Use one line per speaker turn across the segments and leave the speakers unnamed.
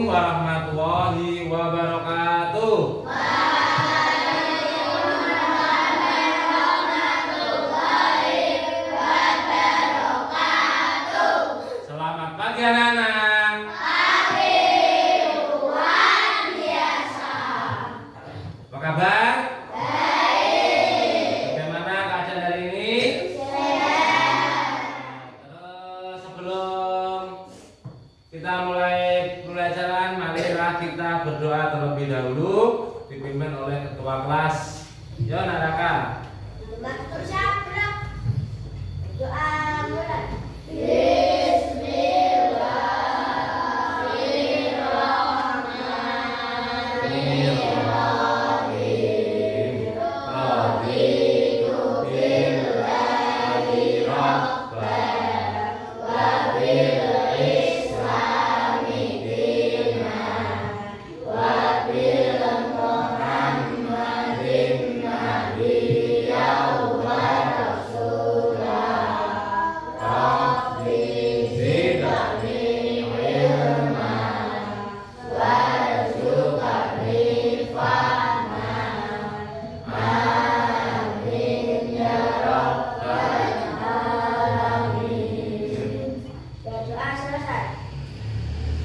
Assalamualaikum warahmatullahi wabarakatuh. Selamat pagi anak-anak.
Pagi luar biasa.
Apa kabar?
Baik.
Bagaimana keadaan hari ini?
Sehat.
Terus sebelum kita mulai pelajaran, marilah kita berdoa terlebih dahulu, dipimpin oleh ketua kelas. Yo Naraka.
Terus siapa? Doa mulai. Bismillahirrahmanirrahim. Raditu billahi rabban wa bil islami dinan wa bil muhammadin nabiyyan wa rasulah. Rabbi zidni ilman warzuqni fahman. Amin ya rabbal alamin. Doa selesai.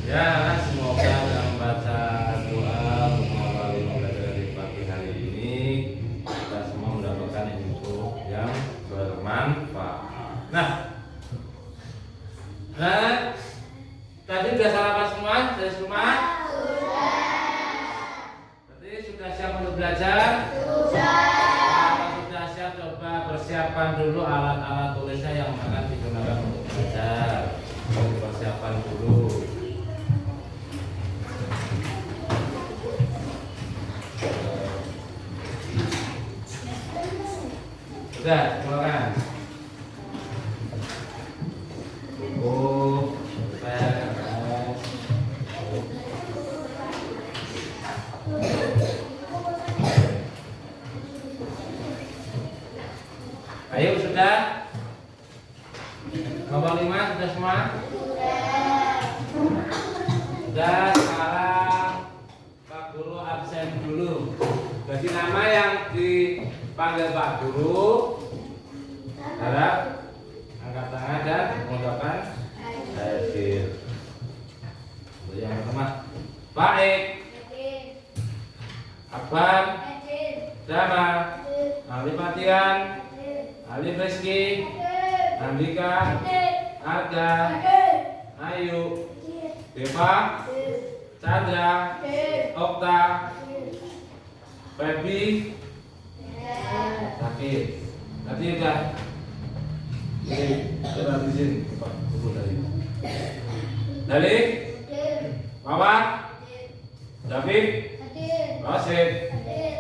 Ya, semoga dengan membaca doa mengawali pembelajaran di pagi hari ini kita semua mendapatkan info yang bermanfaat. Nah, tadi sudah sarapan semua dari rumah? Tadi sudah siap untuk belajar? Kalau sudah siap, coba persiapkan dulu alat-alat tulisnya yang akan digunakan untuk belajar. Persiapan dulu. Sudah, silakan. Buku, pen, kertas. Ayo sudah? Nomor 5 sudah semua? Sudah, sekarang Pak Guru absen dulu. Jadi nama yang dipanggil Pak Guru harap angkat tangan dan mengucapkan hadir. Yang pertama, Baik, Akbar, Dama, Ali Patian, Ali Rizky, Andika, Arga, Ayu, Deva, Chandra, Okta, Febi, Sakit. Nanti udah. Ini coba di sini, Pak. Tunggu tadi. Dari Mawar, David, Rosid,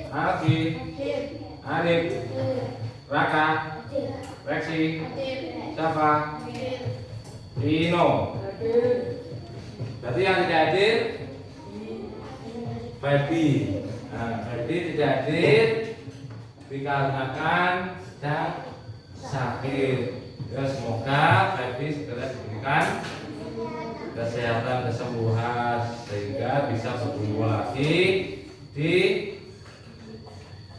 Alki, Arif, Raka, Reksi, Safa, Rino. Berarti yang tidak hadir Febi. Nah, Febi tidak hadir dikarenakan sedang sakit. Ya, semoga Febi segera diberikan kesehatan, kesembuhan sehingga bisa berkumpul lagi di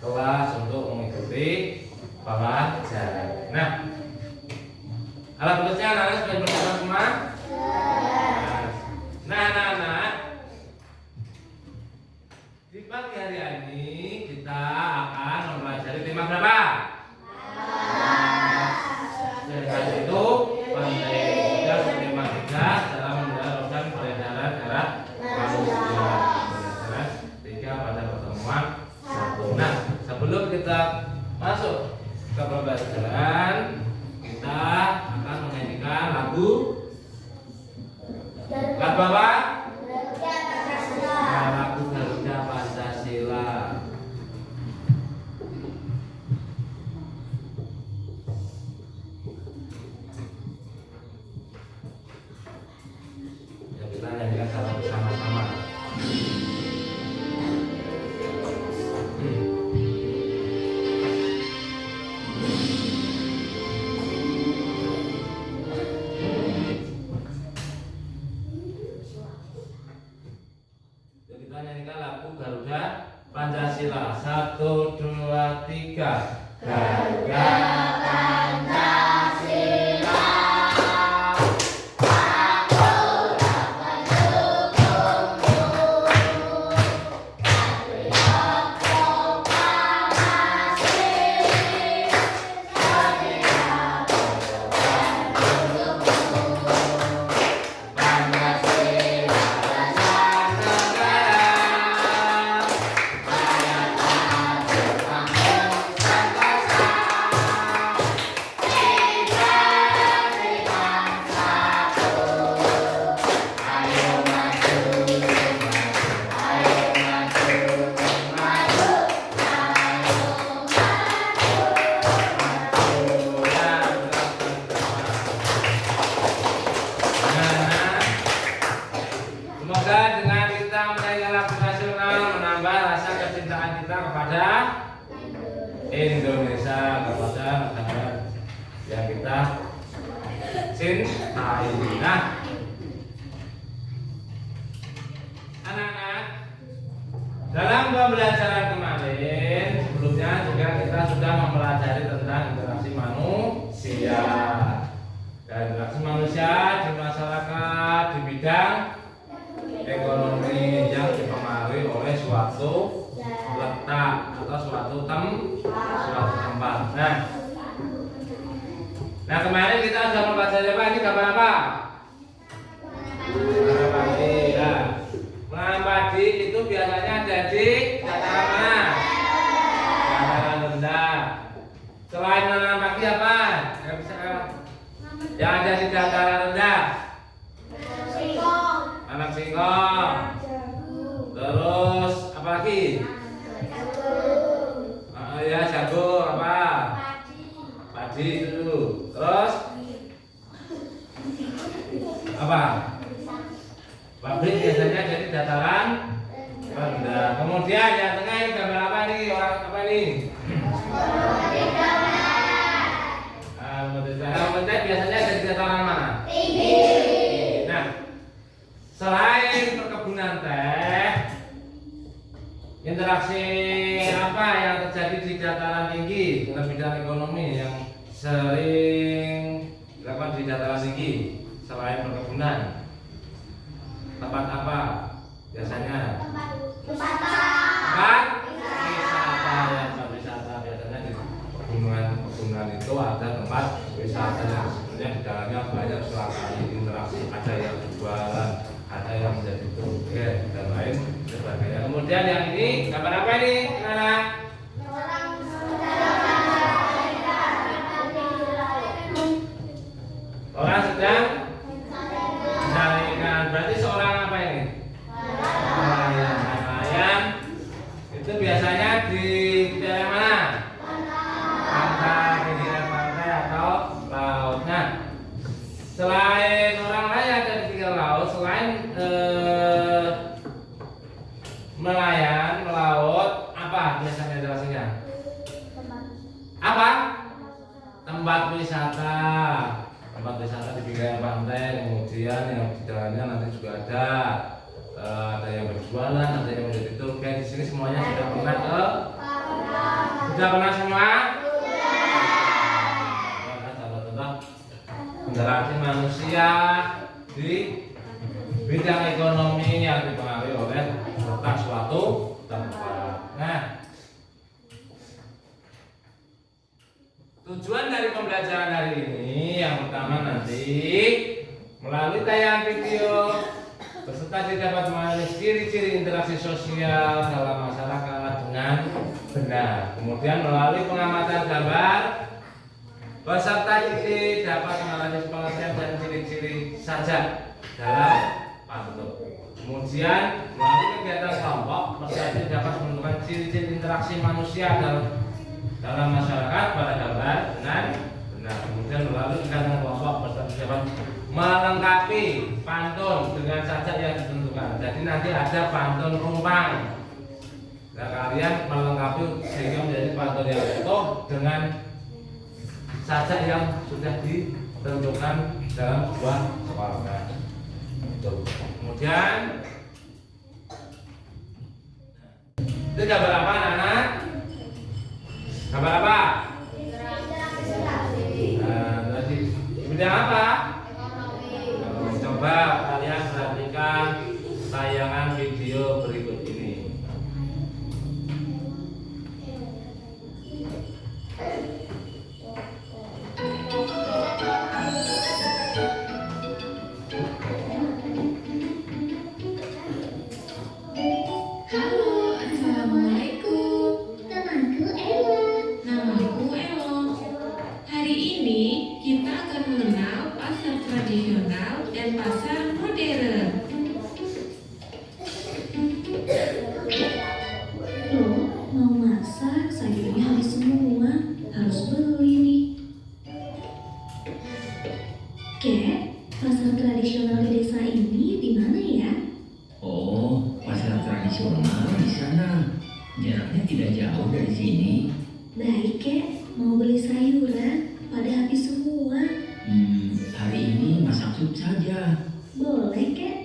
kelas untuk mengikuti pelajaran. Nah, alat tulisnya anak-anak sudah bersiap semua? Nah, anak-anak, di pagi hari ini kita akan mempelajari tema berapa? Yaitu itu penting tema 3 dalam meneruskan peredaran darah manusia. Jelas 3 pada pertemuan 1. Nah, sebelum kita masuk ke pembelajaran, kita akan menyanyikan lagu apa? Nah, lagu Garuda Pancasila. Ya, kita nyanyikan secara bersama-sama. 2, 3.
Garuda Pancasila, aku dapat dukungmu. Patriot proklamasi, setia berkorban untukmu. Pancasila dasar negara, rakyatlah berpanggung santosa. Tiga berikan satu, ayo maju, ayo maju, maju,
Semoga dengan kita menyanyikan lagu nasional menambah rasa kecintaan kita kepada Indonesia, kepada negara yang kita cintai. Nah, anak-anak, dalam pembelajaran kemarin sebelumnya juga kita sudah mempelajari tentang interaksi manusia. Dan interaksi manusia di masyarakat di bidang ekonomi yang dipengaruhi oleh suatu letak atau suatu tempat. Nah kemarin kita sudah mempelajari apa? Ini gambar apa? Menanam padi. Ya. Menanam padi itu biasanya ada di dataran mana? Dataran rendah. Selain menanam padi apa? Yang ada di dataran rendah? Anak singkong. Terus apa lagi? Ya jagung apa? Padi itu dulu. Terus apa? Pabrik biasanya jadi dataran rendah. Kemudian yang tengah ini gambar apa nih? Orang apa nih? Menteri biasanya jadi dataran mana? Tinggi. Nah, selain perkebunan teh, interaksi apa yang terjadi di dataran tinggi dalam bidang ekonomi yang sering dilakukan di dataran tinggi selain perkebunan? Tempat apa biasanya? Tempat wisata. Ya, tempat wisata biasanya di pegunungan itu ada tempat wisata yang sebenarnya di dalamnya banyak sekali interaksi, ada yang jualan, ada yang menjadi tour dan lain sebagainya. Kemudian yang ini gambar apa ini, anak? Orang sedang mencari ikan. Berarti seorang apa ini? Nelayan. Nelayan itu biasanya di daerah mana? Pantai, pinggiran pantai atau laut. Nah, selain orang nelayan dan pinggir laut, selain nelayan melaut, apa biasanya interaksinya? Apa? Tempat wisata. Tempat wisata di pinggiran pantai, kemudian yang di dalamnya nanti juga ada yang berjualan, ada yang menjadi tour guide. Di sini semuanya sudah pernah ke? Sudah pernah semua? Contoh-contoh interaksi manusia di bidang ekonomi yang dipengaruhi oleh letak suatu tempat. Nah, tujuan dari pembelajaran hari ini yang pertama nanti melalui tayangan video peserta dapat mengenali ciri-ciri interaksi sosial dalam masyarakat dengan benar. Kemudian melalui pengamatan gambar peserta didik dapat mengenali pengertian dan ciri-ciri sajak dalam pantun. Kemudian melalui kegiatan kelompok peserta didik dapat menentukan ciri-ciri interaksi manusia dalam masyarakat pada gambar dengan benar. Kemudian melalui kegiatan kelompok peserta dapat melengkapi pantun dengan sajak yang ditentukan. Jadi nanti ada pantun rumpang. Nah, kalian melengkapi sehingga menjadi pantun yang utuh dengan sajak yang sudah ditentukan dalam sebuah sekolah. Kemudian itu gambar apa anak-anak? Gambar apa? Tadi bidang apa? Coba kalian perhatikan tayangan video berikut ini.
Halo, assalamualaikum. Namaku Ella. Namaku Elo. Hari ini kita akan mengenal pasar tradisional dan pasar modern. Loh, mau masak, sayurnya habis semua. Harus beli nih. Kek, pasar tradisional di desa ini di mana ya?
Oh, pasar tradisional di sana. Jaraknya tidak jauh dari sini.
Baik, Kek. Mau beli sayuran, pada habis semua.
Hari ini masak sup saja.
Boleh, Kek.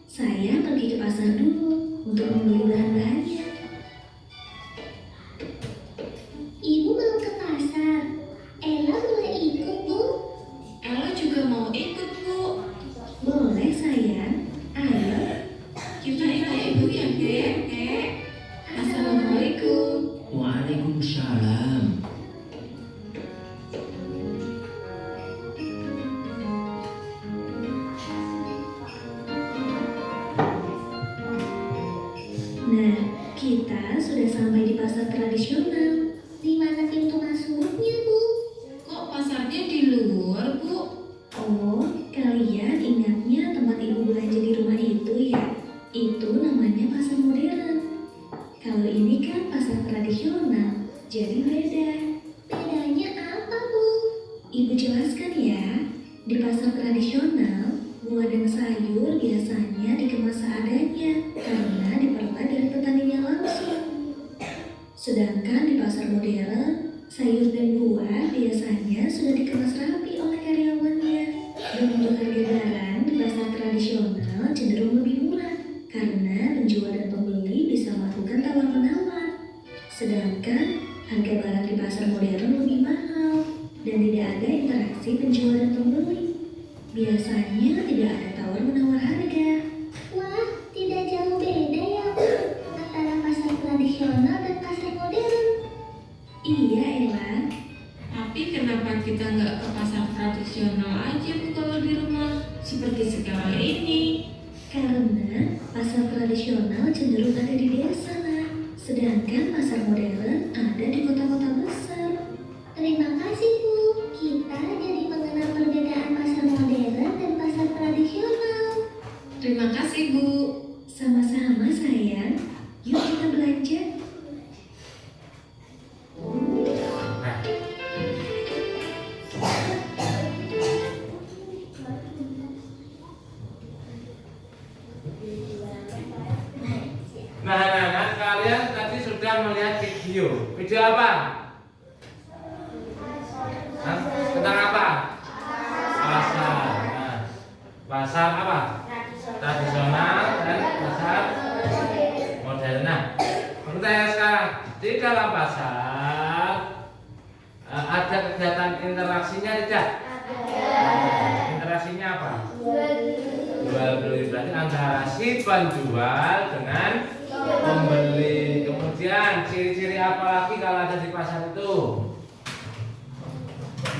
Saya pergi ke pasar dulu untuk membeli bahan-bahannya. Ibu mau ke pasar. Ella boleh ikut, Bu? Ella juga mau ikut, Bu. Boleh, sayang. Ayo. Kita ikut ibu ya, Kek. Assalamualaikum.
Waalaikumsalam.
Nah, kita sudah sampai di pasar tradisional. Di mana pintu masuknya, Bu? Kok pasarnya di luar, Bu? Oh, kalian ingatnya tempat ibu belanja di rumah itu ya? Itu namanya pasar modern. Kalau ini kan pasar tradisional, jadi beda. Bedanya apa, Bu? Ibu jelaskan ya. Di pasar tradisional, buah dan sayur biasanya dikemas seadanya karena diperoleh dari petaninya langsung. Sedangkan di pasar modern, sayur dan buah biasanya sudah dikemas rapi oleh karyawannya. Dan untuk harga barang di pasar tradisional cenderung lebih murah karena penjual dan pembeli bisa melakukan tawar-menawar. Sedangkan harga barang di pasar modern lebih mahal dan tidak ada interaksi penjual dan pembeli. Biasanya tidak ada tawar-menawar harga. Wah, tidak jauh beda ya, Bu, antara pasar tradisional dan pasar modern. Iya, Ella. Tapi kenapa kita nggak ke pasar tradisional aja, Bu, kalau di rumah? Seperti sekarang ini. Karena pasar tradisional cenderung ada di desa, Nak. Sedangkan pasar modern ada di kota-kota besar. Terima kasih, Bu. Kita jadi mengenal perbedaan pasar modern dan pasar tradisional. Terima kasih, Bu. Sama-sama, sayang. Yuk kita belanja.
Nah, anak-anak, kalian tadi sudah melihat video. Video apa? Hah? Tentang apa? Pasar. Nah, pasar apa? Tradisional dan pasar modern. Nah, pertanyaan sekarang, di dalam pasar ada kegiatan interaksinya tidak? Interaksinya apa? Jual beli, berarti antara si penjual dengan pembeli. Kemudian ciri-ciri apa lagi kalau ada di pasar itu?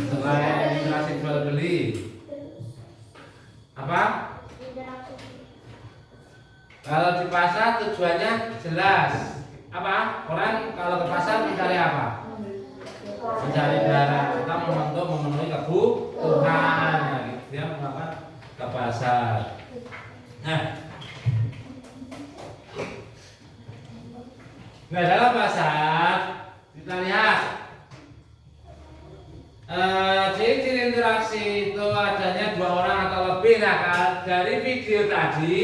Selain interaksi jual beli, apa? Kalau di pasar tujuannya jelas. Apa? Orang kalau ke pasar mencari apa? Mencari barang atau memenuhi kebutuhan. Nah, dia mengapa ke pasar. Nah, dalam pasar kita lihat ciri-ciri interaksi itu adanya dua orang atau lebih. Nah, dari video tadi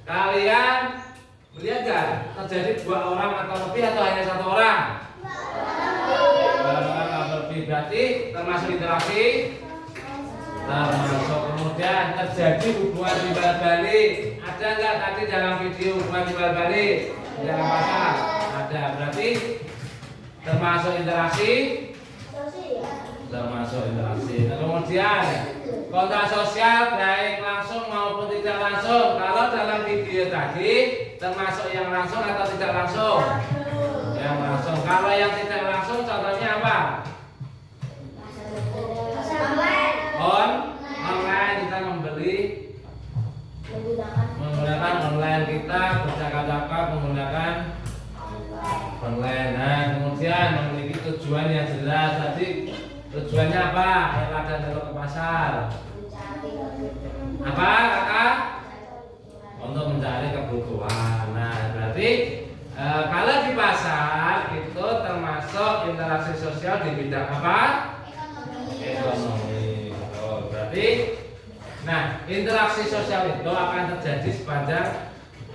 kalian melihat gak terjadi dua orang atau lebih atau hanya satu orang? Dua orang atau lebih, berarti termasuk interaksi. Termasuk. Kemudian terjadi hubungan timbal balik. Ada nggak tadi dalam video hubungan timbal balik dalam pasar? Ada. Berarti termasuk interaksi Nah, kemudian kontak sosial baik langsung maupun tidak langsung. Kalau dalam video tadi termasuk yang langsung atau tidak langsung? Yang langsung. Kalau yang tidak langsung contohnya apa? Online kita menggunakan online, kita bercakap-cakap menggunakan online. Nah, kemudian memiliki tujuan yang jelas. Tadi tujuannya apa? Ella dan Nelo ke pasar. Apa, kakak? Untuk mencari kebutuhan. Nah, berarti kalau di pasar itu termasuk interaksi sosial di bidang apa? Ekonomi. Oh, berarti, nah, interaksi sosial itu akan terjadi sepanjang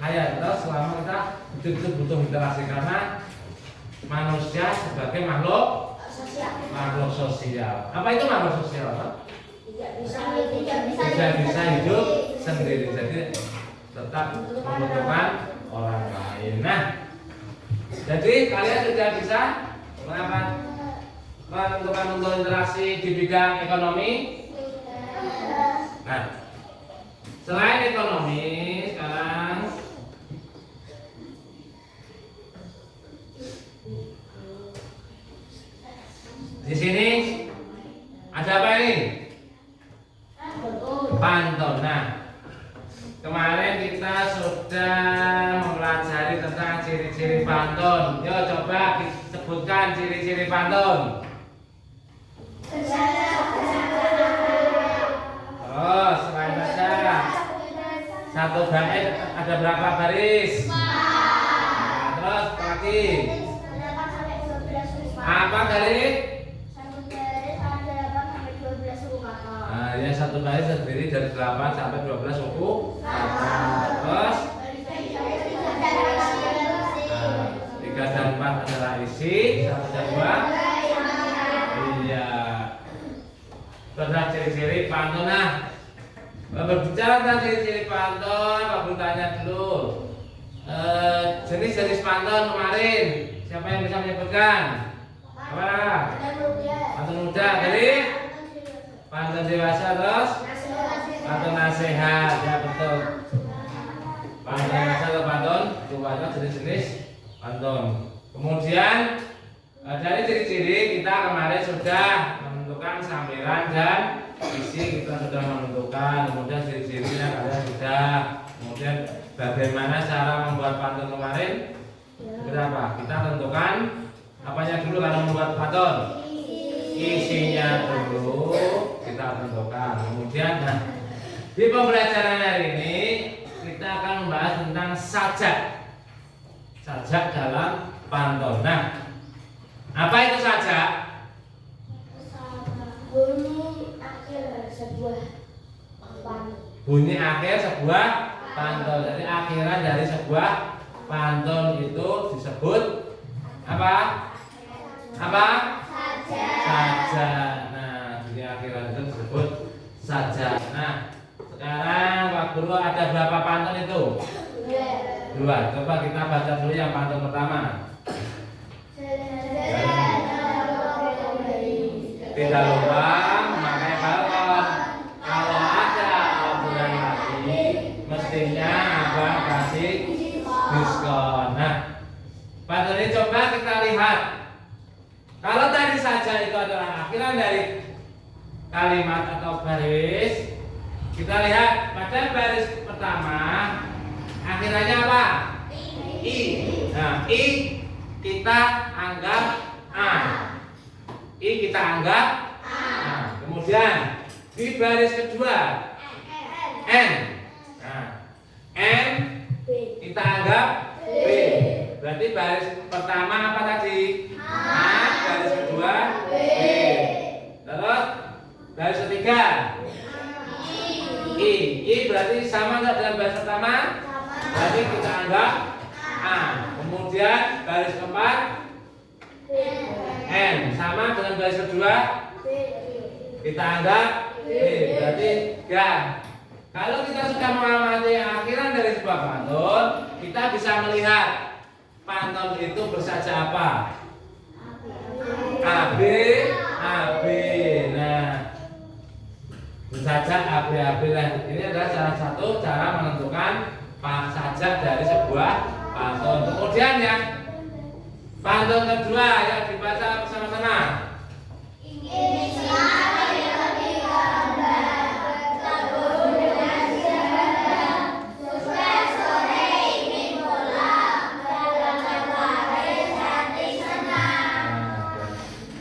hayat kita selama kita hidup butuh interaksi, karena manusia sebagai makhluk sosial. Apa itu makhluk sosial? Tidak bisa hidup sendiri, jadi tetap membutuhkan orang lain. Nah, jadi kalian sudah bisa menentukan untuk interaksi di bidang ekonomi. Nah, selain ekonomi, sekarang di sini ada apa ini? Pantun. Nah, kemarin kita sudah mempelajari tentang ciri-ciri pantun. Yuk coba sebutkan ciri-ciri pantun. Oh, selain saja. Satu baris ada berapa baris? Nah, terus lagi. Apa garis? Nah, ya satu baris terdiri dari 8 sampai 12 suku kata. Terus 3 dan 4 adalah isi, 1 dan 2. Iya. Terus ciri-ciri pantun. Nah, berbicara tentang ciri-ciri pantun, Pak Bun tanya dulu. Jenis-jenis pantun kemarin, siapa yang bisa menyebutkan? Apa? Pantun muda, jadi pantun dewasa, terus pantun nasihat, ya betul. Pantun dewasa atau pantun tua itu jenis-jenis pantun. Kemudian dari ciri-ciri kita kemarin sudah menentukan sampiran dan isi, kita sudah menentukan. Kemudian ciri-cirinya kalian sudah. Kemudian bagaimana cara membuat pantun kemarin? Berapa? Kita tentukan apanya dulu kalau membuat pantun? Isinya dulu kita tentukan. Kemudian di pembelajaran hari ini kita akan membahas tentang sajak dalam pantun. Nah, apa itu sajak? Bunyi akhir sebuah pantun. Jadi akhiran dari sebuah pantun itu disebut apa? Sajak. Nah, bunyi akhiran itu disebut sajak. Nah, sekarang Pak Guru ada berapa pantun itu? 2. Coba kita baca dulu yang pantun pertama. Tidak lupa memakai balkon. Kalau ada orderan lagi, mestinya abang kasih diskon. Nah, pantun ini coba kita lihat. Kalau tadi saja itu adalah akhiran dari kalimat atau baris, kita lihat pada baris pertama akhirannya apa? I. Nah, I kita anggap A. I kita anggap A. Nah, kemudian di baris kedua N. Nah, N kita anggap B. Berarti baris pertama apa tadi? A. Baris kedua B. Terus baris ketiga I. I berarti sama nggak dengan baris pertama? Berarti kita anggap A. Kemudian baris keempat N. Sama dengan baris kedua kita anggap B. Berarti G. Kalau kita sudah mengamati akhiran dari sebuah pantun, kita bisa melihat pantun itu bersajak apa? AB, AB. Nah, sajak AB, AB. Nah, ini adalah salah satu cara menentukan sajak dari sebuah pantun. Kemudian yang pantun kedua yang dibaca bersama-sama.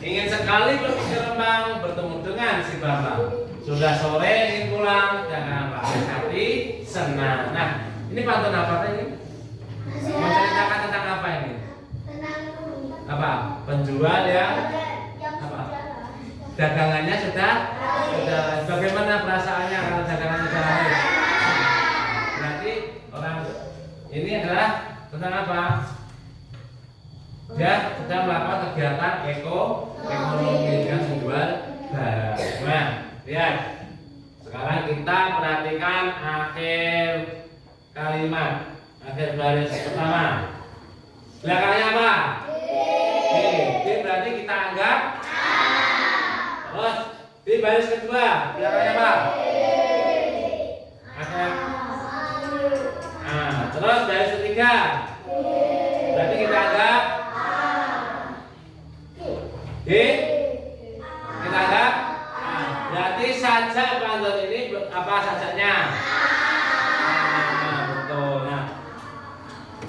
Ingin sekali pergi ke Rembang bertemu dengan si Bambang. Sudah sore ingin pulang dengan pakai hati senang. Nah, ini pantun apa ini? Menceritakan tentang apa ini? Apa? Penjual yang apa? Dagangannya sudah. Bagaimana perasaannya kalau dagangannya sudah habis? Berarti orang ini adalah tentang apa? Dia sedang melakukan kegiatan ekonomi dengan menjual barang. Nah, lihat. Sekarang kita perhatikan akhir kalimat, akhir baris pertama. Belakangnya apa? D. D berarti kita anggap A. Terus di baris kedua, belakangnya apa? Akhir A. Terus baris ketiga, berarti kita anggap D. Kita anggap A. Berarti sajak pantun ini apa sajaknya? Betul. Nah,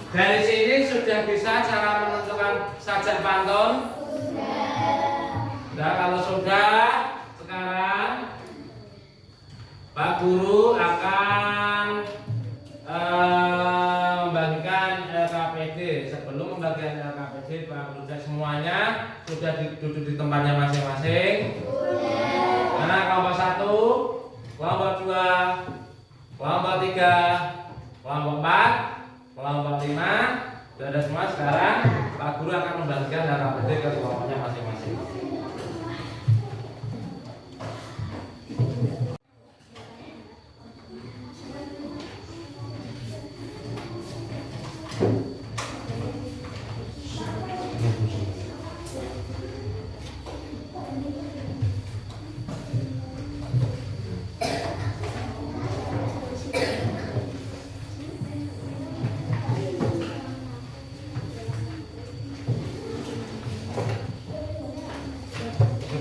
dari sini sudah bisa cara menentukan sajak pantun? Nah, kalau sudah, sekarang Pak Guru akan membagikan LKPD. Sebelum membagikan LKPD, Pak Guru semuanya sudah duduk di tempatnya masing-masing. Karena kelompok 1, kelompok 2, kelompok 3, kelompok 4, kelompok 5 sudah ada semua. Sekarang Pak Guru akan membagikan LKPD ke kelompoknya masing-masing.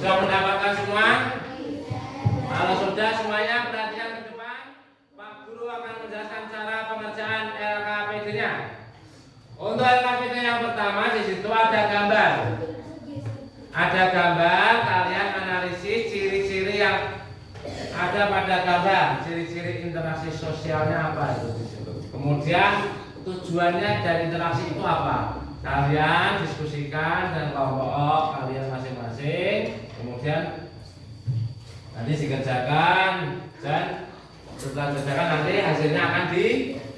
Sudah mendapatkan semua? Kalau sudah semuanya, perhatikan ke depan. Pak Guru akan menjelaskan cara pengerjaan LKPD-nya. Untuk LKPD yang pertama, di situ ada gambar. Ada gambar, kalian analisis ciri-ciri yang ada pada gambar, ciri-ciri interaksi sosialnya apa itu di situ. Kemudian tujuannya dari interaksi itu apa? Kalian diskusikan dengan kelompok kalian masing-masing. Kemudian nanti dikerjakan dan setelah dikerjakan nanti hasilnya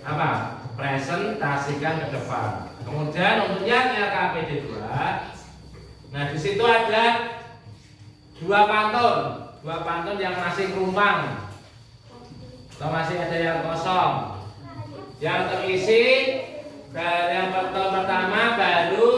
akan presentasikan ke depan. Kemudian untuk yang LKPD 2, nah di situ ada dua pantun yang masih rumpang atau masih ada yang kosong. Yang terisi dari yang pertama baru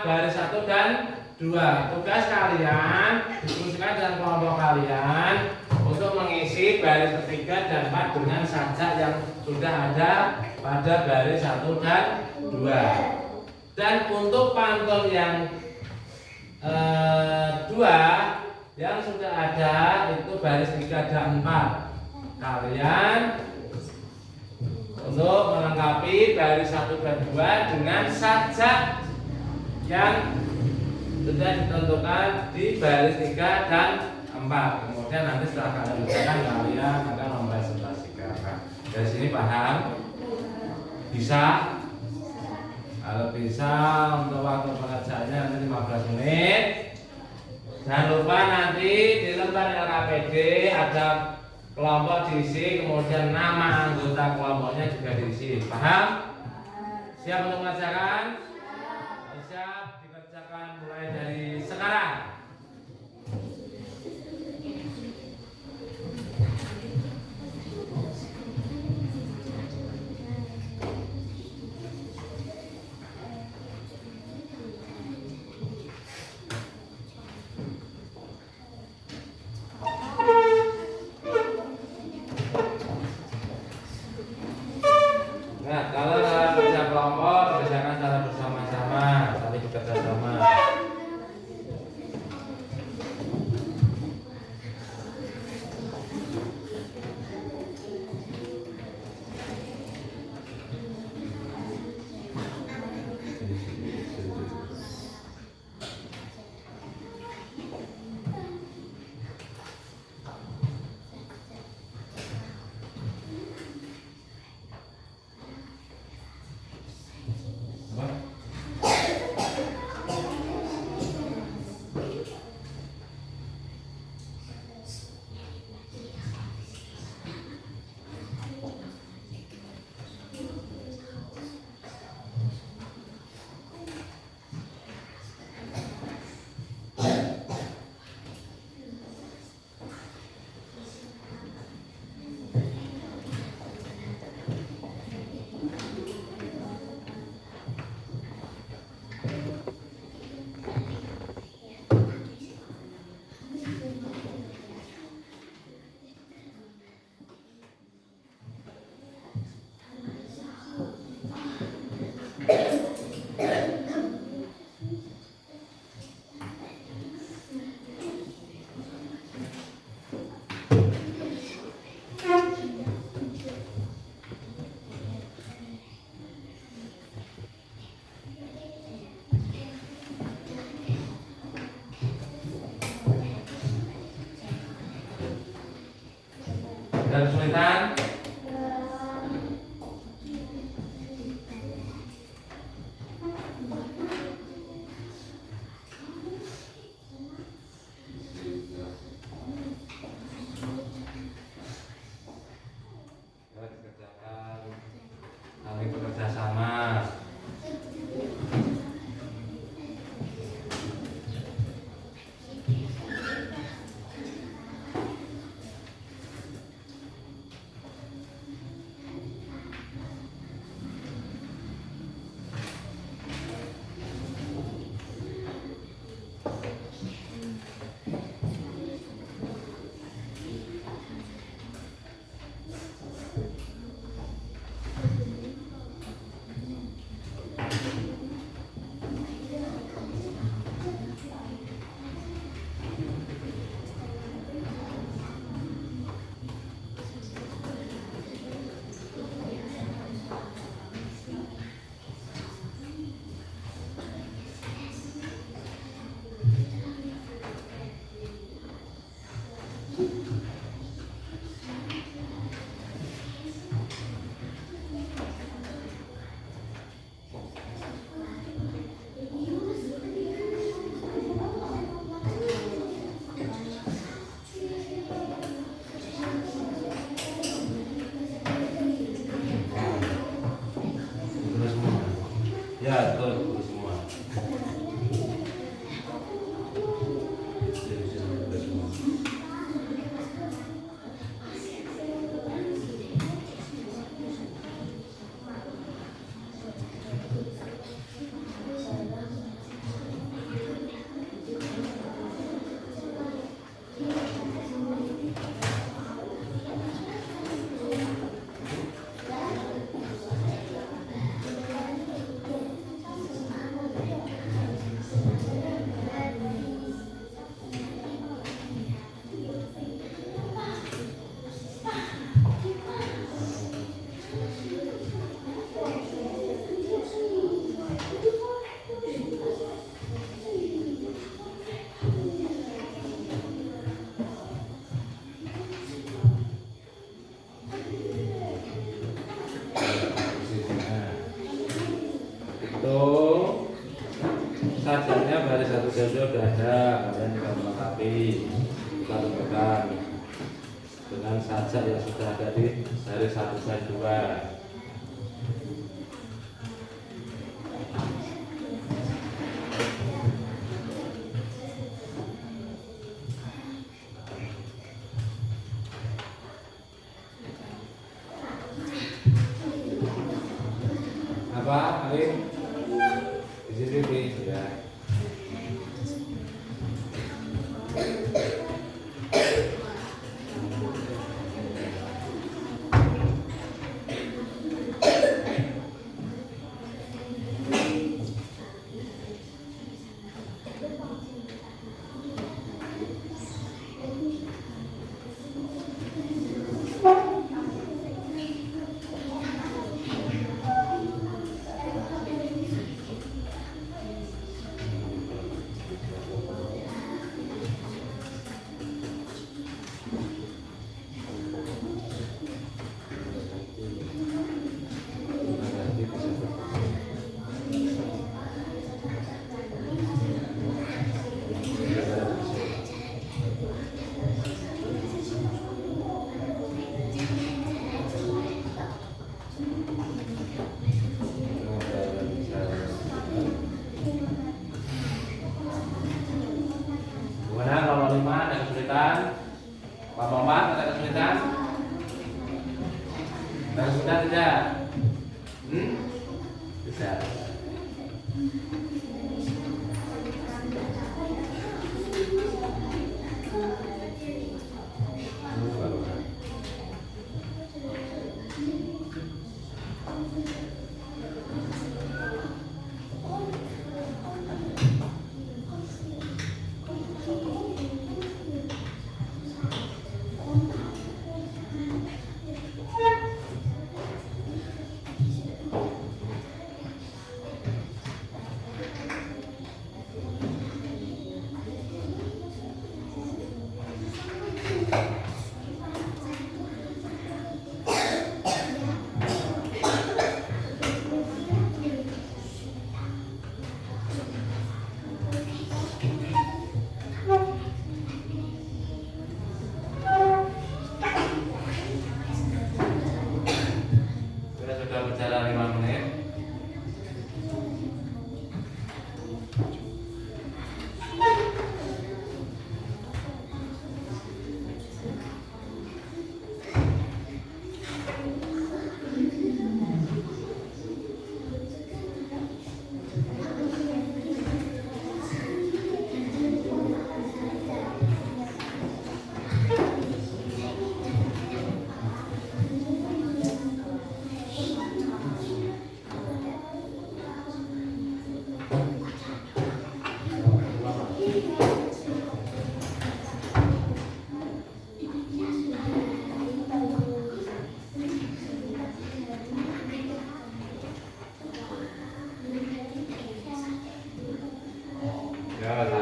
baris 1 dan 2. Tugas kalian diskusikan dengan kelompok kalian untuk mengisi baris ketiga dan 4 dengan sajak yang sudah ada pada baris 1 dan 2. Dan untuk pantun yang 2 yang sudah ada itu baris 3 dan 4. Kalian untuk melengkapi baris 1 dan 2 dengan sajak yang sudah ditentukan di baris 3 dan 4. Kemudian nanti setelah kalian kerjakan, kalian akan mempresentasikan. Nah, dari sini paham? Bisa? Kalau bisa, untuk waktu pengerjaannya nanti 15 menit. Jangan lupa nanti di lembar LKPD ada kelompok diisi, kemudian nama anggota kelompoknya juga diisi. Paham? Siap untuk mengerjakan? Siap dikerjakan mulai dari sekarang. Ada kesulitan? Ya, dikerjakan. Saling bekerja sama. Terus semua. Ya, terus semua. Terus semua. Itu sajaknya baris satu jadwal sudah ada, kalian tinggal melengkapi. Kita tentukan dengan sajak yang sudah ada di baris satu dan dua. Apa, Alin? Di sini ya. Gimana kalau 5 ada kesulitan? Pak Muhammad ada kesulitan? Ada kesulitan tidak? Bisa.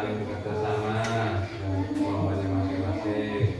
saling bekerjasama dan kemampuannya masing-masing.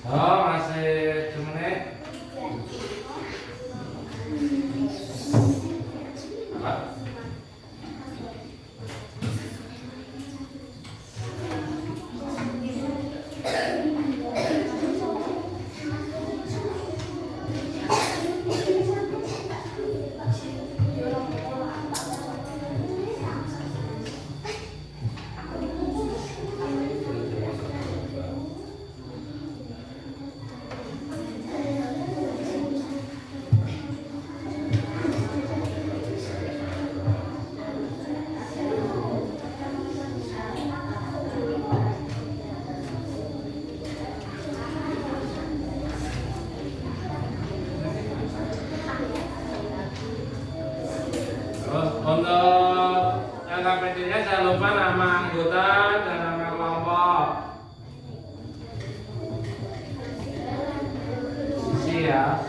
Oh, masih 2 menit. Apa? Terus untuk LKPD-nya jangan lupa nama anggota dan nama kelompok. Isi ya.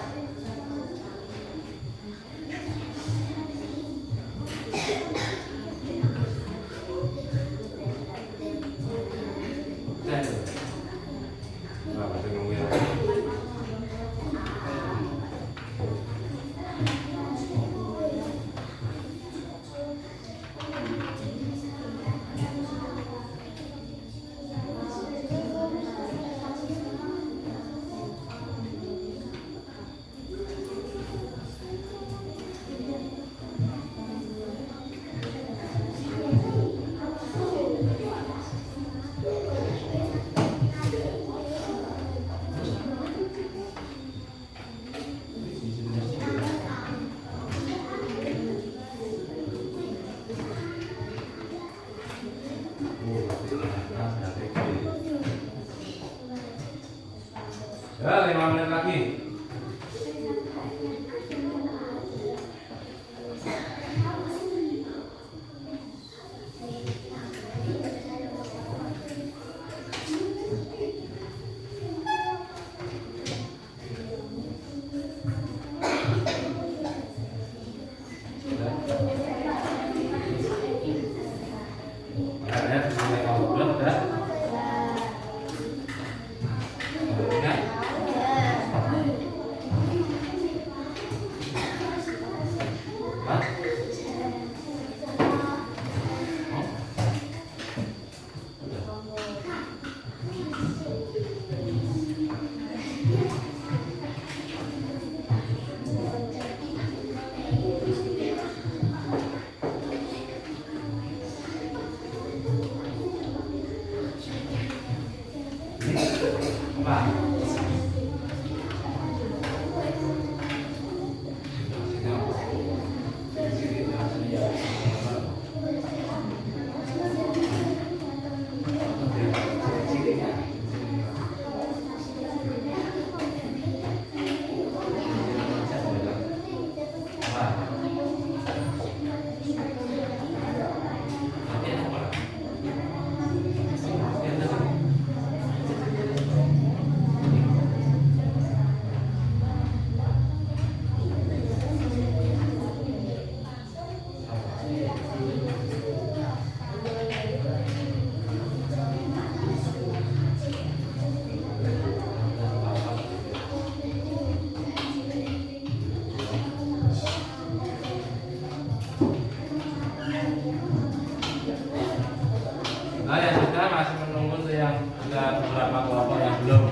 Nah, yang sudah masih menunggu tuh yang ada beberapa kelompok yang belum.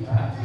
Ya.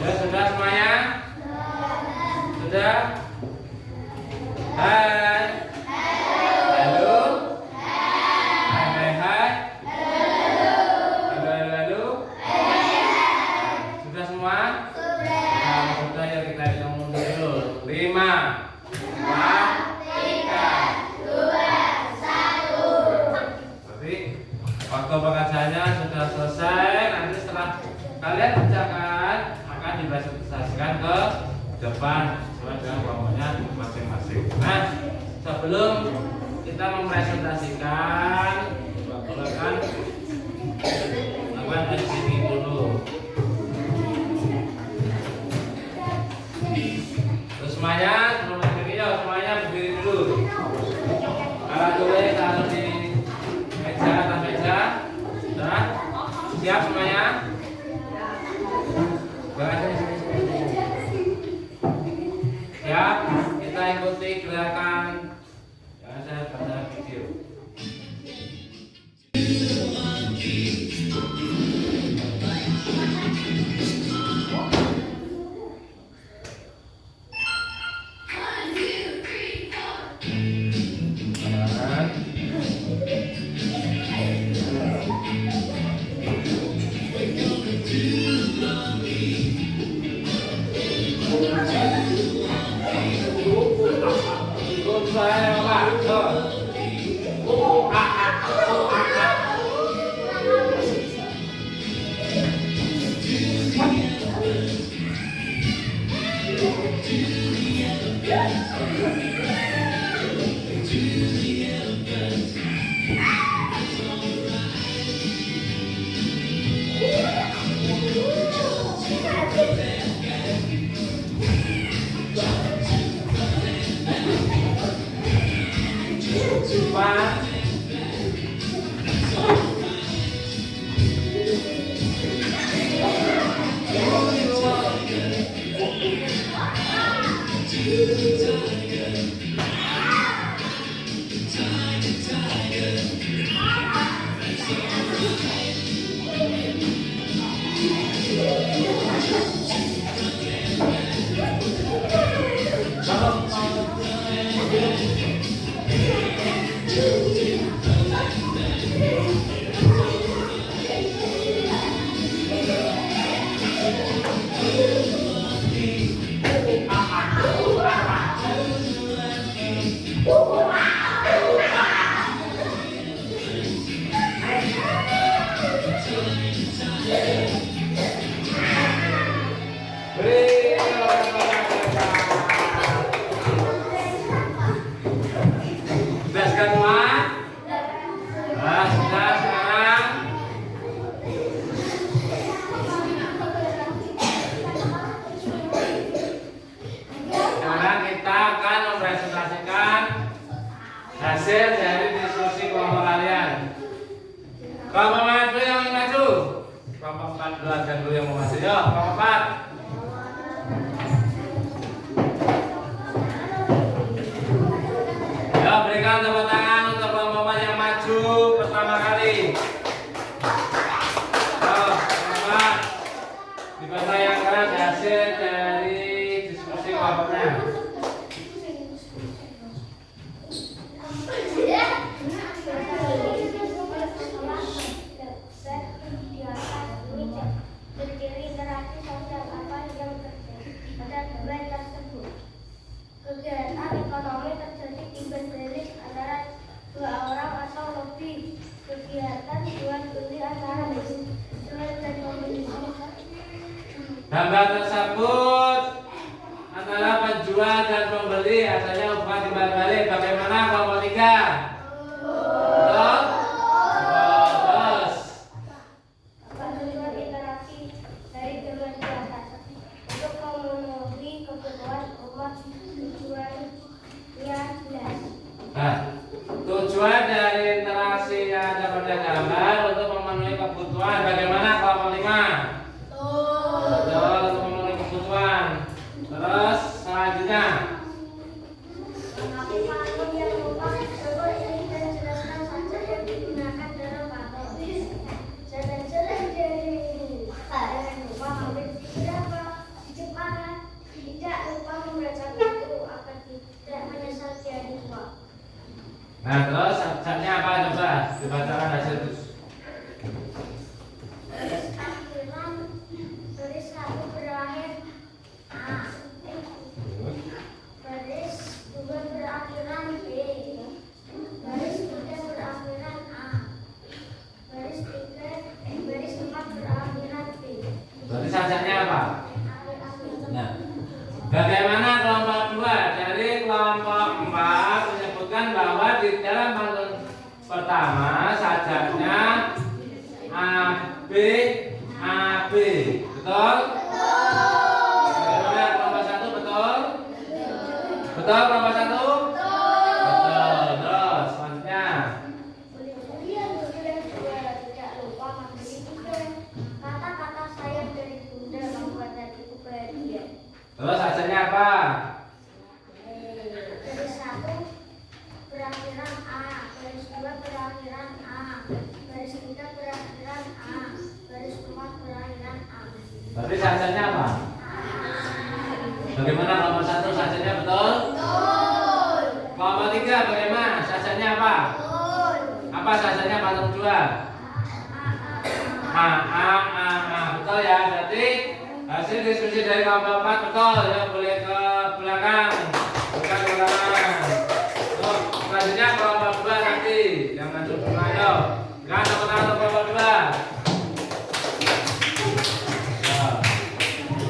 Sudah semuanya? Sudah? Hai. Halo. Hai, hai, hai. Halo, halo, halo. Sudah semua? Nah, sudah ya kita hitung dulu. 5, 4, 3, 2, 1. Berarti waktu pengajarannya sudah selesai. Nanti setelah kalian kerjakan akan dipresentasikan ke depan sesuai dengan kelompoknya masing-masing. Nah, sebelum kita mempresentasikan, silakan lakukan SPT dulu. Terus semuanya sebelum berdiri, ya semuanya berdiri dulu. Kalau tulis taruh di meja atas meja. Sudah siap semuanya? Ya, kita ikuti gerakan yang saya pada video. Saya Pak. Sudah semua? hasil dari diskusi kelompok kalian. Kelompok mana dulu yang ingin maju? Kelompok 4 dulu aja dulu yang mau maju. Yo, kelompok 4. Yo, berikan tepuk tangan untuk kelompok 4 yang maju pertama kali. Yo, kelompok 4. Dipercayakan hasil dari diskusi kelompoknya.
Kegiatan ekonomi terjadi di berdelik antara dua orang atau lebih. Kegiatan jual beli antara jual dan pembeli.
Gambar tersebut antara penjual dan pembeli adanya hubungan timbal balik. Bagaimana kelompok 3? Betul? Terus.
Tujuan interaksi dari gambar di atas untuk memenuhi kebutuhan umat tujuannya jelas.
Nah, tujuan dari interaksi yang ada pada gambar untuk memenuhi kebutuhan. Bagaimana kelompok 5? Betul, untuk memenuhi kebutuhan. Terus selanjutnya.
Akun yang lupa coba ini dan jelaskan saja yang digunakan dalam paket. Jalan-jalan dari jangan lupa ambil berapa di Jepang. Tidak lupa membaca buku agar tidak menyesal jadi tua.
Nah, terus saatnya apa coba? Dibacakan hasil itu.
Garis akhiran, garis satu berakhir A. Garis dua berakhiran B. Garis tiga berakhiran A. Garis empat berakhiran B.
Berarti saatnya apa? Nah, bagaimana kelompok 2? Dari kelompok 4 menyebutkan bahwa di dalam pantun pertama sajaknya AB AB. Betul? Bagaimana kelompok 1 betul? Betul kelompok 1? Betul. Terus selanjutnya.
Kemudian dua tidak lupa membeli juga. Kata-kata sayang dari bunda membuat hatiku bahagia.
Terus hasilnya apa?
Garis satu berakhiran A, garis dua berakhiran A, garis tiga berakhiran A, garis empat berakhiran A.
Berarti hasilnya apa? Bagaimana kelompok 1 hasilnya betul?
Betul.
Kelompok 3 bagaimana? Hasilnya apa?
Betul.
Apa hasilnya pantun 2? Betul ya, berarti hasil diskusi dari kelompok 4 betul ya, boleh ke belakang. Bukan ke belakang. Tuh, selanjutnya kelompok 2 nanti yang maju dulu. Ayo, kan tepuk tangan untuk kelompok 2. Nah,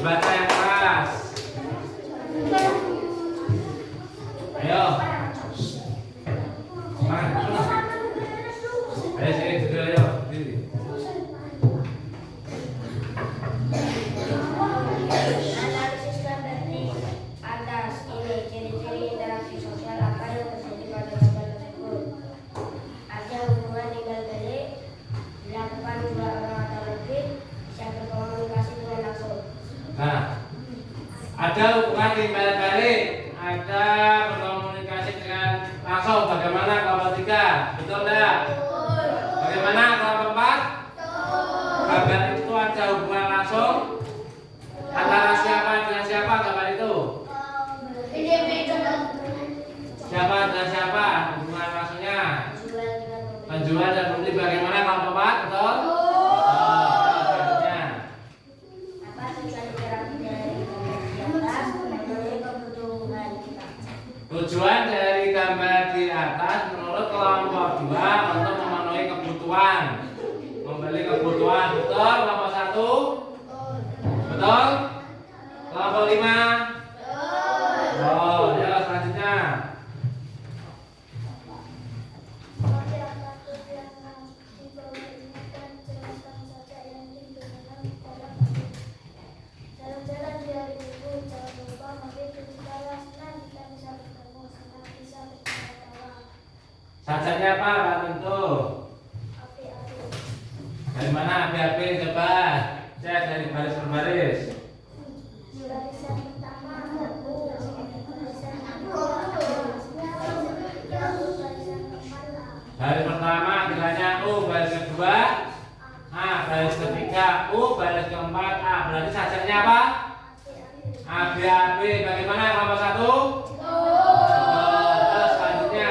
baca yang keras. Ayo. Ayo sini duduk ayo. Diri.
Analisis gambar di atas ini ciri-ciri interaksi sosial apa yang terjadi pada gambar tersebut. Ada hubungan tinggal balik dilakukan dua orang atau lebih bisa berkomunikasi dengan langsung.
Nah, ada hubungan timbal balik, ada berkomunikasi dengan langsung. Bagaimana kelompok 3? Betul enggak? Bagaimana kelompok 4? Gambar itu ada hubungan langsung antara siapa dengan siapa gambar itu? Siapa dengan siapa? Hubungan langsungnya penjual dan pembeli. Bagaimana kelompok 4? Betul? Selanjutnya.
Apa tujuan interaksi dari di atas memenuhi kebutuhan kita?
Tujuan dari gambar di atas menurut kelompok 2 untuk memenuhi kebutuhan, membeli kebutuhan. Betul kelompok 1? Betul? Kelompok 5? Oh, ya selanjutnya.
Jalan-jalan di hari Minggu, jangan lupa mampir ke Cikarang. Senang kita bisa bertemu, senang bisa bertawa-tawa.
Sajannya apa Pak Tentu?
Api-api.
Dari mana api-api? Coba cek dari baris per baris.
Barisan pertama U, barisan kedua, barisan keempat A.
Baris pertama kiranya U, baris kedua A, baris ketiga U, baris keempat A. Berarti sajannya apa? Api-api. Bagaimana kelompok 1? Terus selanjutnya.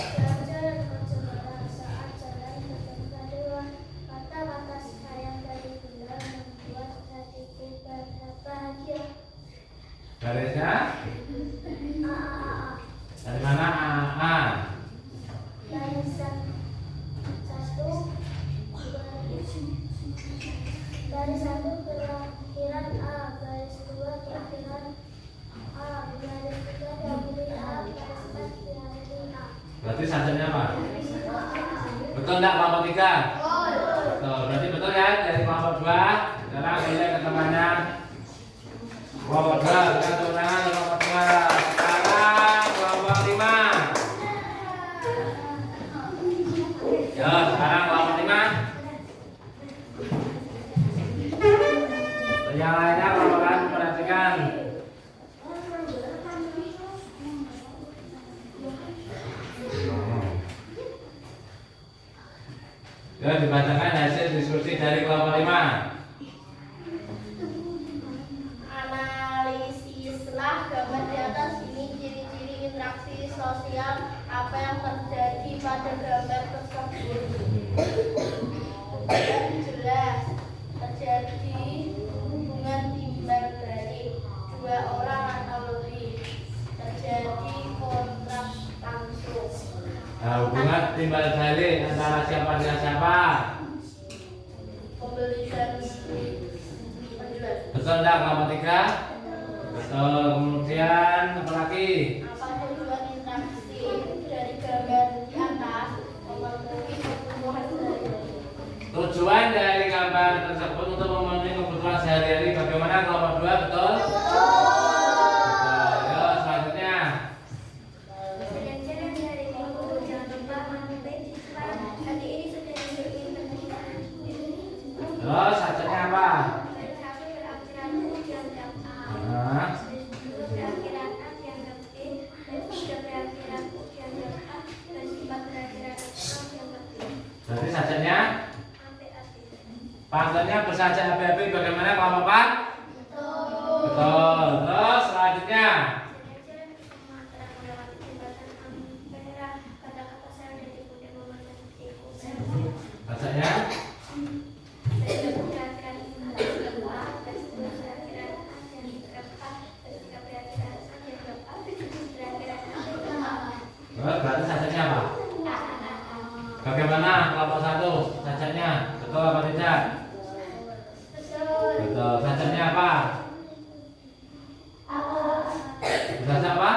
Jalan-jalan berjalan saat jalan bertemu dua mata-mata sayang dari bulan membuat hatiku berbahagia.
Barisnya
A.
dari mana A?
Barisan satu, baris satu perakhiran A, baris dua perakhiran A, baris tiga diakhiri A, baris empat diakhiri A.
Berarti sajannya apa? Betul enggak kelompok 3? Betul. Berarti betul ya dari kelompok 2. Sekarang boleh ke temannya. Kelompok 2, kita tepuk tangan untuk kelompok 2. Sekarang kelompok 5. Ya, sekarang kelompok 5. Yang lainnya kelompok kalian perhatikan. Ya, dibacakan hasil diskusi dari kelompok 5.
Analisislah gambar di atas ini ciri-ciri interaksi sosial apa yang terjadi pada gambar tersebut. Jelas terjadi hubungan timbal balik dua orang atau lebih, terjadi kontrak langsung.
Nah, hubungan timbal balik antara siapa dengan siapa?
Pembeli dan penjual.
Betul enggak kelompok 3? Betul. Kemudian apa lagi?
Apa tujuan interaksi dari gambar di atas memenuhi kebutuhan sehari-hari?
Tujuan dari gambar tersebut untuk memenuhi kebutuhan sehari-hari. Bagaimana kelompok 2? Betul? Betul. Ya, selanjutnya.
Jalan-jalan dari minggu, jangan lupa mampir di sekolah. Hari ini sudah diberi pendidikan.
Terus sajannya apa?
Baris satu berakhiran U dianggap A.
Nah,
Baris dua berakhiran A dianggap B. Baris tiga berakhiran U dianggap A. Baris empat berakhiran A dianggap B.
berarti sajannya
Api-api.
pangkalnya bersaja api-api. Bagaimana kelompok 4?
Betul.
Betul. Terus selanjutnya.
Jalan-jalan bersama telah melewati jembatan Ampera. Kata-kata saya dari kemudian memasuki Ampera.
Bacanya
Baris satu berakhiran U dianggap A. Baris dua berakhiran A dianggap A. Baris tiga berakhiran A dianggap A. Baris empat berakhiran A dianggap A.
Terus berarti sajannya apa? Bagaimana kelompok 1? Sajannya betul apa tidak?
Betul.
Betul. Sajannya apa? Saja apa?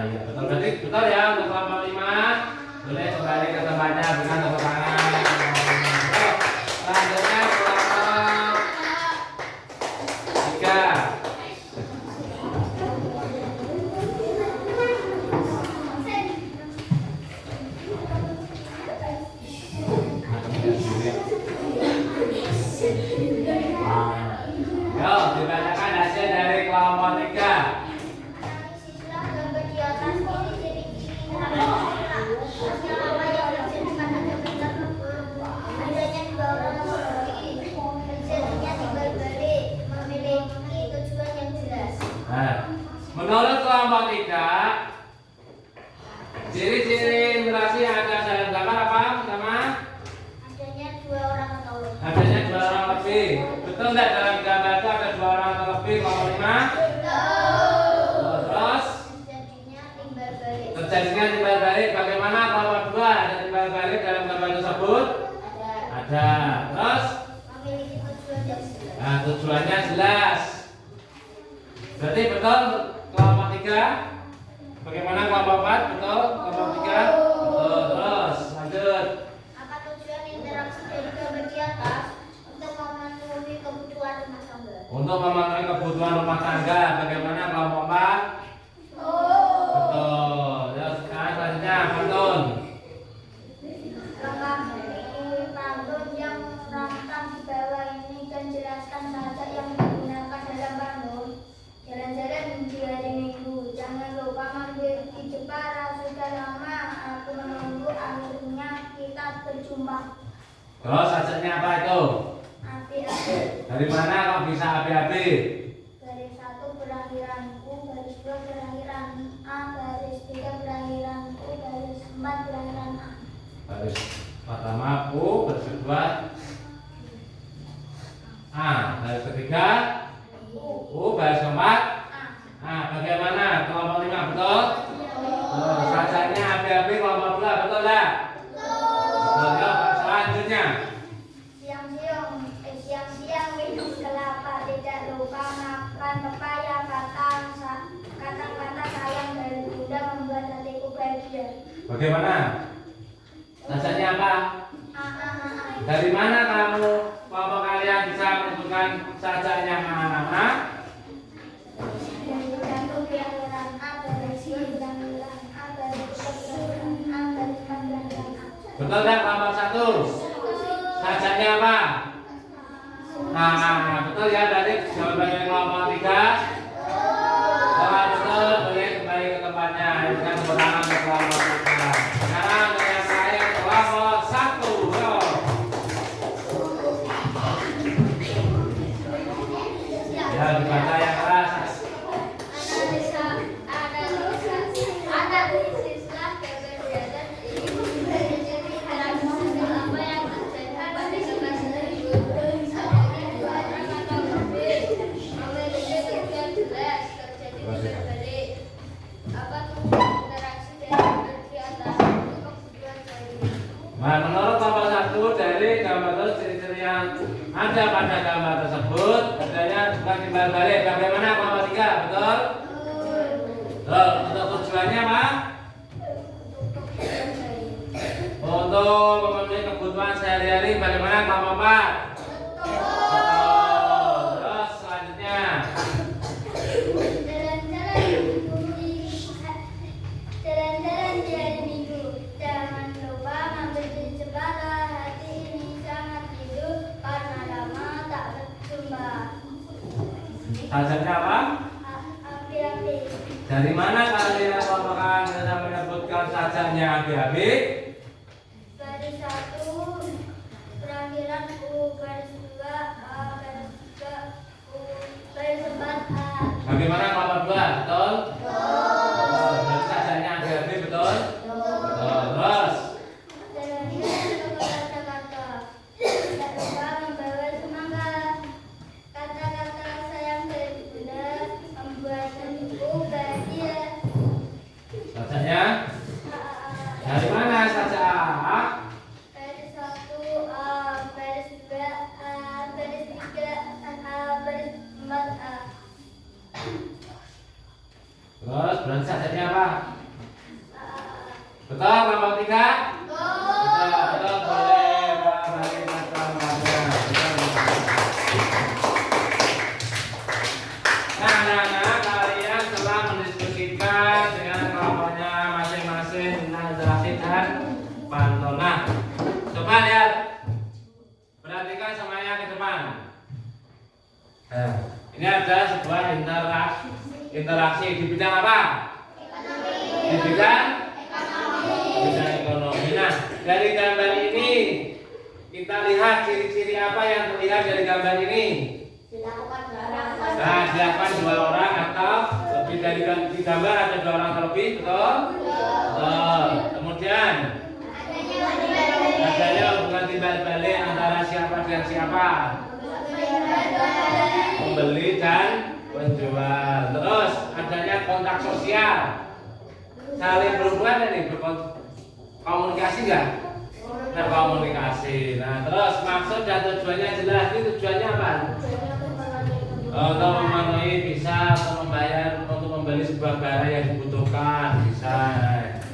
Iya betul. Berarti betul ya untuk kelompok 5. Boleh kembali ke tempatnya, berikan tepuk tangan. Terus, selanjutnya kelompok 3. Yo, dibacakan hasil dari kelompok 3.
Analisislah gambar di atas ini ciri-ciri interaksi sosial apa yang terjadi pada gambar tersebut. Adanya dua orang memiliki, terjadinya timbal balik, memiliki tujuan yang jelas.
Nah, menurut kelompok 3, ciri-ciri interaksi yang ada dalam gambar apa? Pertama,
Adanya dua orang atau lebih.
adanya 2 orang lebih. Betul enggak dalam gambar itu ada 2 orang atau lebih kelompok 5? Terus terjadinya timbal balik. Bagaimana kelompok 2? Ada timbal balik dalam gambar tersebut? Ada. Terus
Memiliki tujuan yang jelas.
nah, tujuannya jelas. Berarti betul kelompok 3. Bagaimana kelompok 4? Betul kelompok 3? Betul. Terus lanjut.
Apa tujuan interaksi dari gambar di atas? Untuk memenuhi kebutuhan rumah tangga.
Untuk memenuhi kebutuhan rumah tangga. Bagaimana kelompok 4? Betul. Ya, sekarang selanjutnya Gimana pantun?
Lengkap pantun yang rantang di bawah ini dan jelaskan saja yang digunakan dalam pantun. Jalan-jalan di hari Minggu, jangan lupa mampir di Jepara. Sudah lama aku menunggu, akhirnya kita berjumpa.
Terus sajaknya apa itu?
Api-api.
Dari mana kok bisa api-api?
Garis 1 berakhiran U, garis 2 berakhiran A, garis 3 berakhiran U, garis 4 berakhiran A.
Baris pertama U, baris kedua A, baris ketiga U, baris keempat A. Bagaimana? Kelompok 5 betul? Sajaknya api-api kelompok 2 betul tak? Betul. Yuk, selanjutnya.
Siang-siang minum kelapa, tidak lupa makan pepaya. Kata-kata sayang dari bunda membuat hatiku bahagia.
Bagaimana? Sajaknya apa?
A.
Dari mana kamu kelompok kalian bisa menentukan sajaknya A?
Dari satu berakhiran A, garis 2 berakhiran A, garis 3 berakhiran A, garis 4 berakhiran A.
Betul tak kelompok 1? Sajaknya apa? Betul ya, dari jawabannya kelompok 3. Kalau betul, boleh kembali ke tempatnya. Ini kan kebetulan untuk kelompok 3. Sekarang yang terakhir kelompok 1. Ya, dibaca yang keras.
Analisislah keberadaan ini dari ciri khas apa yang terjadi pada kelas hidup. Adanya dua orang atau lebih memiliki tujuan jelas, terjadi berbalik. Apa tujuan interaksi di antara untuk tujuan tadi?
Nah, menurut kelompok 1 dari gambar terus ciri-ciri yang ada pada gambar tersebut adanya bukan timbal balik. Bagaimana kelompok 3? Betul? Betul. Untuk tujuannya apa? Untuk memenuhi kebutuhan sehari-hari. Bagaimana kelompok 4? Betul. Terus selanjutnya.
Jalan-jalan di hari Minggu, jangan lupa mampir di Jepara. Hati ini sangat hidup karena lama tak berjumpa.
Sajaknya apa?
Api-api.
Dari mana kalian kelompok kalian bisa menyebutkan sajaknya api-api?
Garis 1 berakhiran U, garis 2 A, garis 3 U, garis 4 A.
Bagaimana kelompok 2? Betul? Betul. Berarti sajaknya api-api betul? Betul. Terus?
Jalan-jalan ke kata-kata, tidak lupa membawa semangat. Kata-kata sayang dari bunda membuat hatiku bahagia.
Sajaknya?
A.
Dari mana sajak A?
Garis 1 A, garis 2 A, garis 3 A, garis 4 A.
Terus berarti sajaknya apa?
A.
Betul kelompok 3? Betul, betul, boleh balik ke tempatnya. Nah, anak-anak, kalian telah mendiskusikan dengan kelompoknya masing-masing tentang interaksi dan pantun. Nah, coba lihat, perhatikan semuanya ke depan. Ini ada sebuah interaksi di bidang apa? Di bidang ekonomi. Nah, dari gambar ini kita lihat ciri-ciri apa yang terlihat dari gambar ini. Nah, dilakukan 2 orang atau lebih dari di gambar ada 2 orang atau lebih, betul? Betul. Kemudian adanya hubungan timbal balik antara siapa dan siapa, pembeli dan penjual. Terus adanya kontak sosial, saling berhubungan ini, berkomunikasi nggak? Berkomunikasi. Nah, terus maksud dan tujuannya jelas. Ini tujuannya apa? Untuk memenuhi, bisa untuk membayar, untuk membeli sebuah barang yang dibutuhkan, bisa.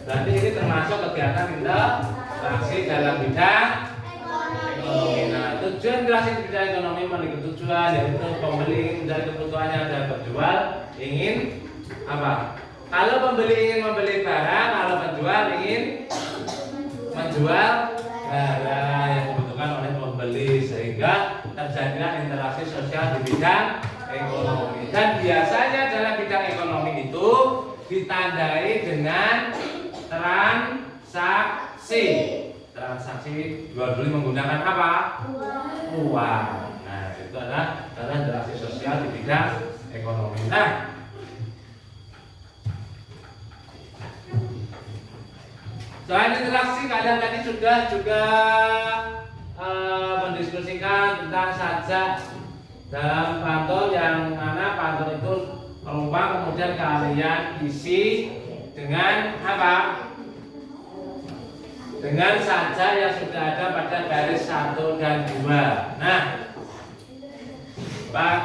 Berarti ini termasuk kegiatan interaksi dalam bidang ekonomi. Nah, tujuan interaksi di bidang ekonomi memiliki tujuan yaitu pembeli ingin mencari kebutuhannya dan penjual ingin apa? Kalau pembeli ingin membeli barang, kalau penjual ingin menjual barang yang dibutuhkan oleh pembeli, sehingga terjadilah interaksi sosial di bidang ekonomi. Dan biasanya dalam bidang ekonomi itu ditandai dengan transaksi. Transaksi jual beli menggunakan apa? Uang. Nah, itu adalah interaksi sosial di bidang ekonomi. Nah, selain interaksi, kalian tadi sudah juga mendiskusikan tentang sajak dalam pantun, yang mana pantun itu penumpang kemudian kalian isi dengan apa? Dengan sajak yang sudah ada pada baris 1 dan 2. Nah, Pak,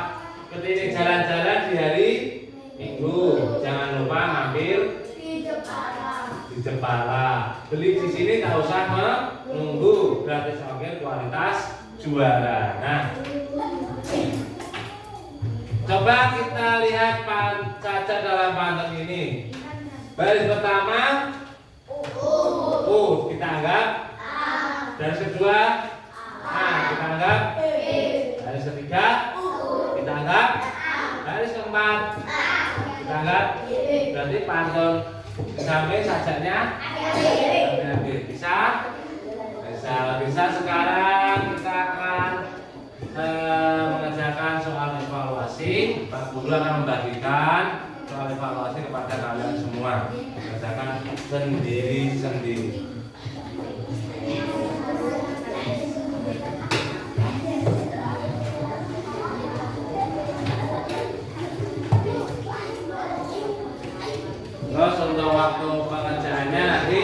ketika jalan-jalan di hari Minggu, jangan lupa mampir di Jepara. Beli di sini tak usah menunggu, gratis ongkir, kualitas juara. Nah, coba kita lihat sajak dalam pantun ini. Baris pertama U, kita anggap A. Baris kedua A, kita anggap B. Baris ketiga kita anggap A. Baris keempat kita anggap B. Berarti pantun sampai sajaknya bisa. Sekarang kita akan mengerjakan soal evaluasi. Pak Guru akan membagikan soal evaluasi kepada kalian semua. Kerjakan sendiri-sendiri. Terus untuk waktu pengerjaannya nanti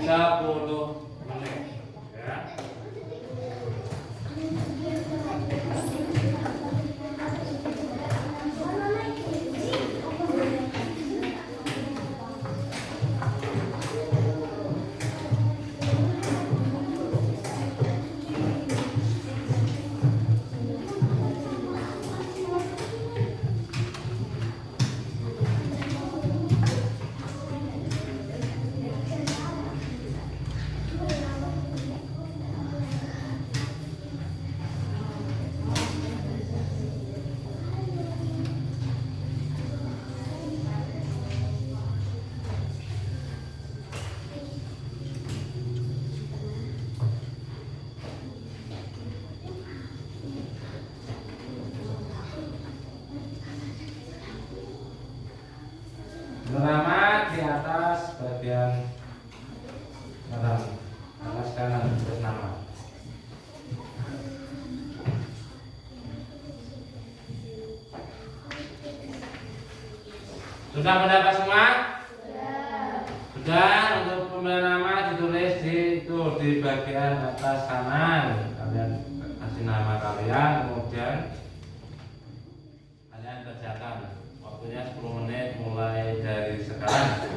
10 menit ya. Nama di atas bagian kanan, atas kanan terus nama. Sudah mendapat semua? Sudah. Untuk pemberian nama ditulis di bagian atas kanan. Kalian kasih nama kalian, kemudian kalian kerjakan. Waktunya 10 menit mulai dari sekarang.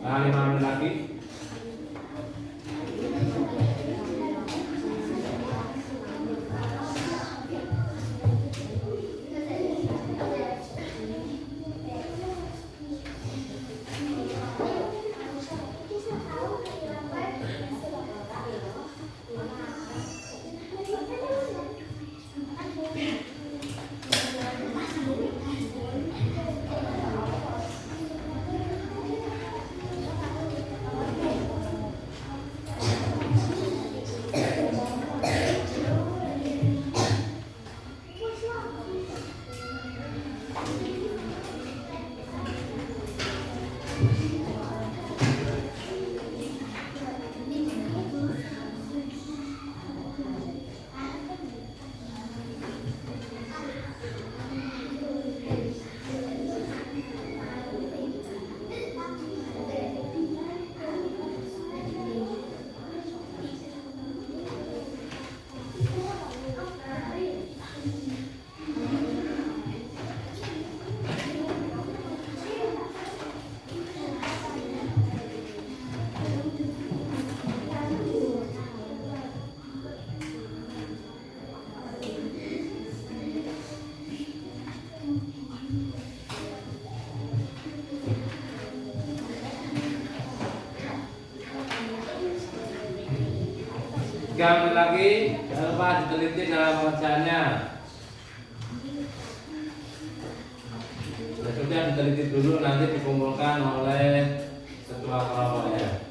Nah, 5 menit lagi. Gambar lagi, jangan lupa diteliti dalam bacaannya. Sudah diteliti dulu, nanti dikumpulkan oleh ketua kelompoknya.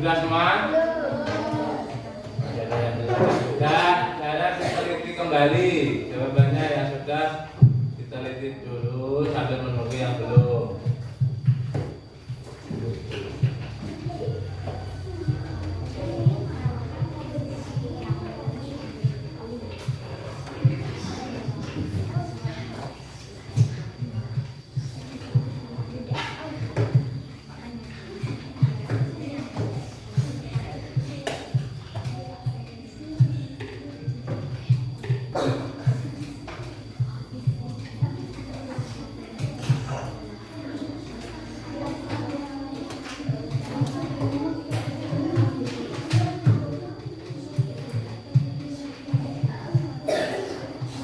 Sudah semua? Sudah diteliti kembali. Jawabannya yang sudah diteliti dulu sambil menunggu yang belum.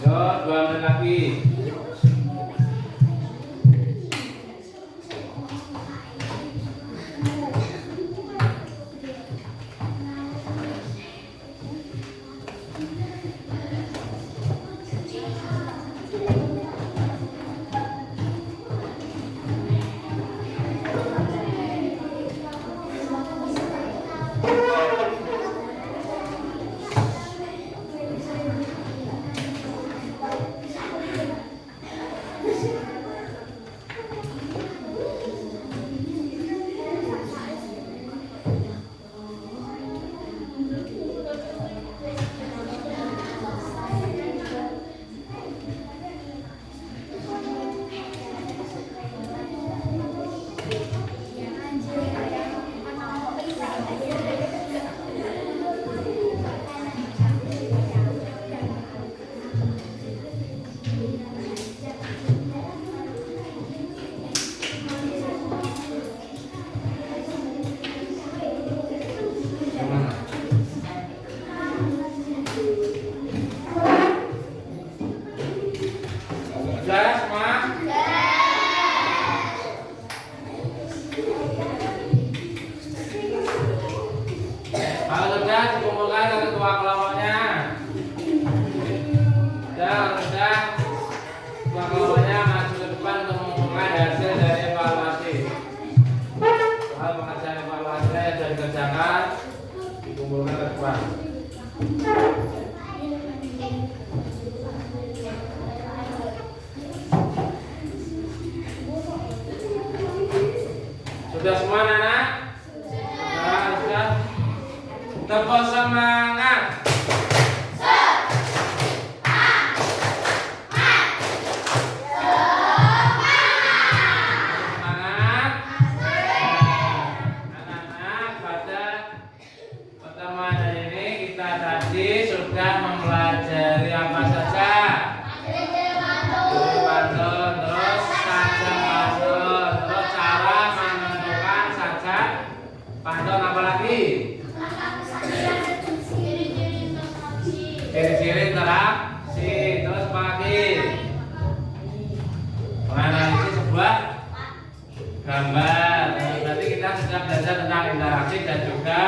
Yo, 2 menit lagi. saja kelompoknya maju ke depan untuk mengumumkan hasil dari evaluasi. Soal pengajaran evaluasi yang sudah dikerjakan dikumpulkan ke depan. Sudah semua anak? Sudah. Tepuk semangat. Semangat. Anak-anak, pada pertemuan hari ini kita tadi sudah mempelajari apa saja? Pantun, terus sajak pantun, terus cara menentukan sajak pantun, apa lagi? Ciri-ciri interaksi, terus apa lagi? Menganalisis sebuah gambar. Berarti kita sudah belajar tentang interaksi dan juga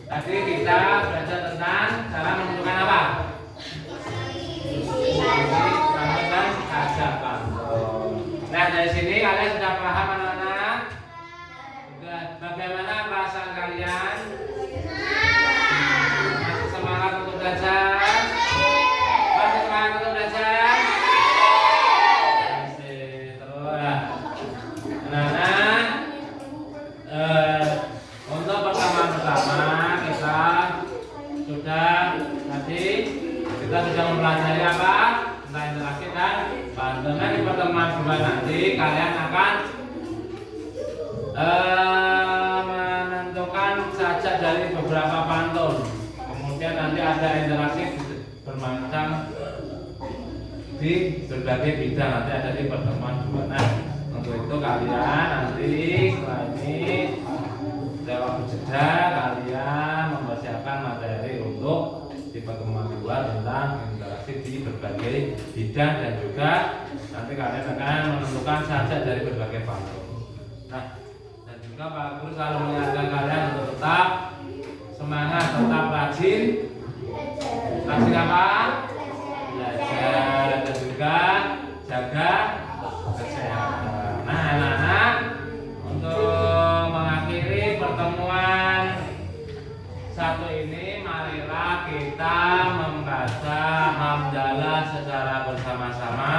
tadi kita belajar tentang cara menentukan apa? Pantun dan sajak pantun. Nah, dari sini kalian sudah paham anak-anak? Sudah. Bagaimana perasaan kalian? Masih semangat untuk belajar? Masih semangat untuk belajar? Masih. Terus. Anak-anak, untuk pertemuan pertama kita sudah tadi kita sudah mempelajari apa? Tentang interaksi dan pantun. Nah, di pertemuan kedua nanti kalian akan menentukan sajak dari beberapa pantun. Kemudian nanti ada interaksi bermacam di berbagai bidang, nanti ada di pertemuan kedua. Nah, untuk itu kalian nanti setelah ini ada waktu jeda, kalian mempersiapkan materi untuk di pertemuan kedua tentang interaksi di berbagai bidang dan juga nanti kalian akan menentukan sajak dari berbagai pantun. Nah, dan juga Pak Guru selalu mengingatkan kalian untuk tetap semangat, tetap rajin. Rajin apa? Belajar dan juga jaga kesehatan. Nah, anak-anak, untuk mengakhiri pertemuan satu ini, marilah kita membaca hamdalah secara bersama-sama.